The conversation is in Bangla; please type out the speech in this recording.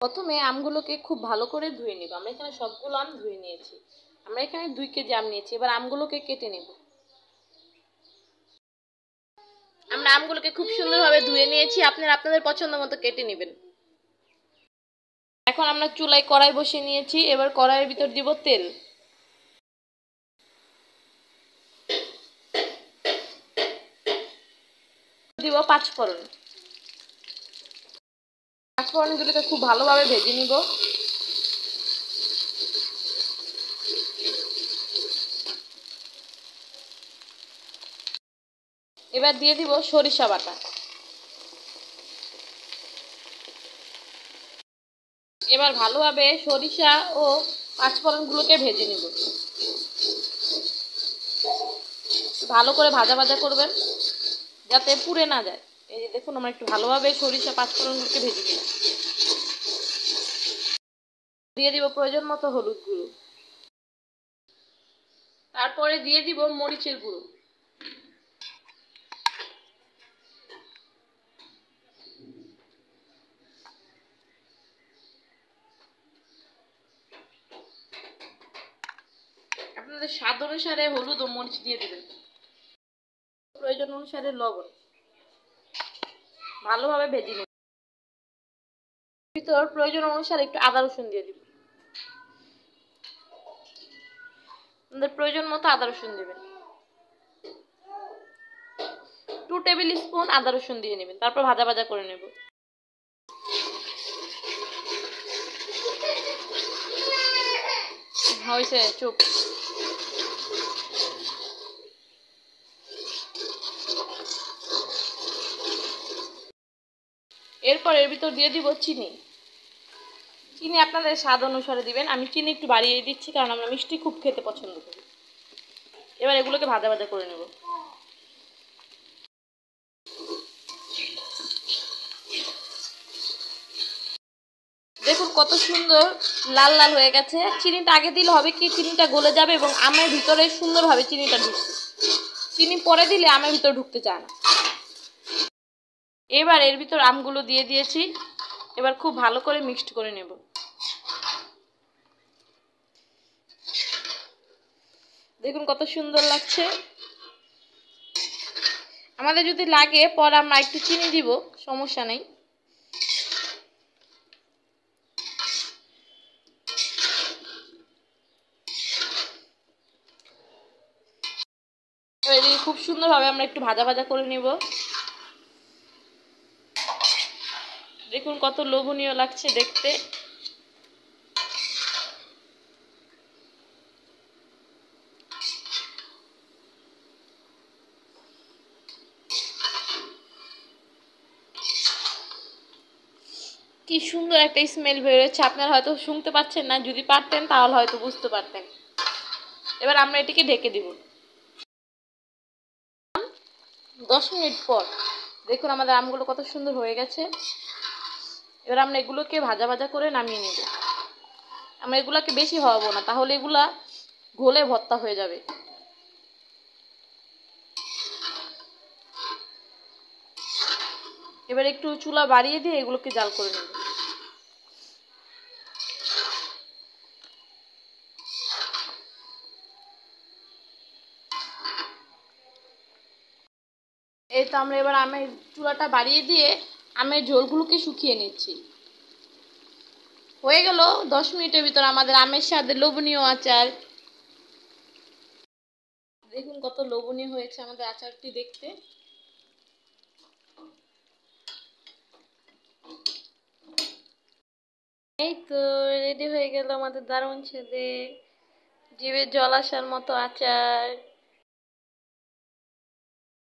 প্রথমে আমগুলোকে খুব ভালো করে ধুয়ে নেব। আমরা এখানে সবগুলো আম ধুয়ে নিয়েছি। আমরা এখানে 2 কেজি আম নিয়েছি। এবার আমগুলোকে কেটে নেব। আমরা আমগুলোকে খুব সুন্দরভাবে ধুয়ে নিয়েছি। আপনারা আপনাদের পছন্দ মতো কেটে নেবেন। এখন আমরা চুলায় কড়াই বসিয়ে নিয়েছি। এবার কড়াইয়ের ভিতর দিব তেল। দিব 5 ফোড়ন। 5 ফোড়নগুলোকে খুব ভালোভাবে ভেজে নিব। এবার দিয়ে দিব সরিষা বাটা। এবার ভালোভাবে সরিষা ও 5 ফোড়নগুলোকে ভেজে নিব। ভালো করে ভাজা ভাজা করবেন যাতে পুড়ে না যায়। এই যে দেখুন, আমরা একটু ভালোভাবে সরিষা 5 ফোড়নগুলোকে ভেজে নিব। দিয়ে দিব প্রয়োজন মতো হলুদ গুঁড়ো। তারপরে দিয়ে দিব মরিচের গুঁড়ো। আপনাদের স্বাদ অনুসারে হলুদ ও মরিচ দিয়ে দেবেন। প্রয়োজন অনুসারে লবণ। ভালোভাবে ভেজে নেব। ভিতর প্রয়োজন অনুসারে একটু আদা রসুন দিয়ে দিব। আপনাদের প্রয়োজন মতো আদা রসুন দেবেন। 2 টেবিল স্পুন আদা রসুন দিয়ে নেবেন। তারপর ভাজা ভাজা করে নেব। হয়েছে, চুপ। এরপর এর ভিতর দিয়ে দিব চিনি। চিনি আপনাদের স্বাদ অনুসারে দিবেন। আমি চিনি একটু বাড়িয়ে দিচ্ছি কারণ আমরা মিষ্টি খুব খেতে পছন্দ করি। এবার এগুলোকে ভাজা ভাজা করে নেব। দেখুন কত সুন্দর লাল লাল হয়ে গেছে। চিনিটা আগে দিলে হবে কি, চিনিটা গলে যাবে এবং আমের ভিতরে সুন্দরভাবে চিনিটা ঢুকবে। চিনি পরে দিলে আমের ভিতরে ঢুকতে চায় না। এবার এর ভিতর আমগুলো দিয়ে দিয়েছি। এবার খুব ভালো করে মিক্সড করে নেব। দেখুন কত সুন্দর লাগছে। আমাদের যদি লাগে পরে আমরা একটু চিনি দিব, সমস্যা নেই। এদিকে খুব সুন্দরভাবে আমরা একটু ভাজা ভাজা করে নিব। দেখুন কত লোভনীয় লাগছে দেখতে। কি সুন্দর একটা স্মেল বেরোচ্ছে। আপনারা হয়তো শুনতে পাচ্ছেন না, যদি পারতেন তাহলে হয়তো বুঝতে পারতেন। এবার আমরা এটিকে ঢেকে দিব 10 মিনিট পর। দেখুন আমাদের আমগুলো কত সুন্দর হয়ে গেছে। এবার আমরা এগুলোকে ভাজা ভাজা করে নামিয়ে নেব। আমরা এগুলোকে বেশি হওয়াবো না, তাহলে এগুলা ঘোলে ভর্তা হয়ে যাবে। এবার একটু চুলা বাড়িয়ে দিয়ে এগুলোকে জাল করে নেব। এই তো আমরা এবার আমের চুলাটা বাড়িয়ে দিয়ে আমের ঝোলগুলোকে শুকিয়ে নিচ্ছি। হয়ে গেল 10 মিনিটের ভিতর আমাদের আমের স্বাদের লোভনীয় আচার। দেখুন কত লোভনীয় হয়েছে আমাদের আচারটি দেখতে। এই তো রেডি হয়ে গেল আমাদের দারুণ ছেলে জিভে জল আসার মতো আচার।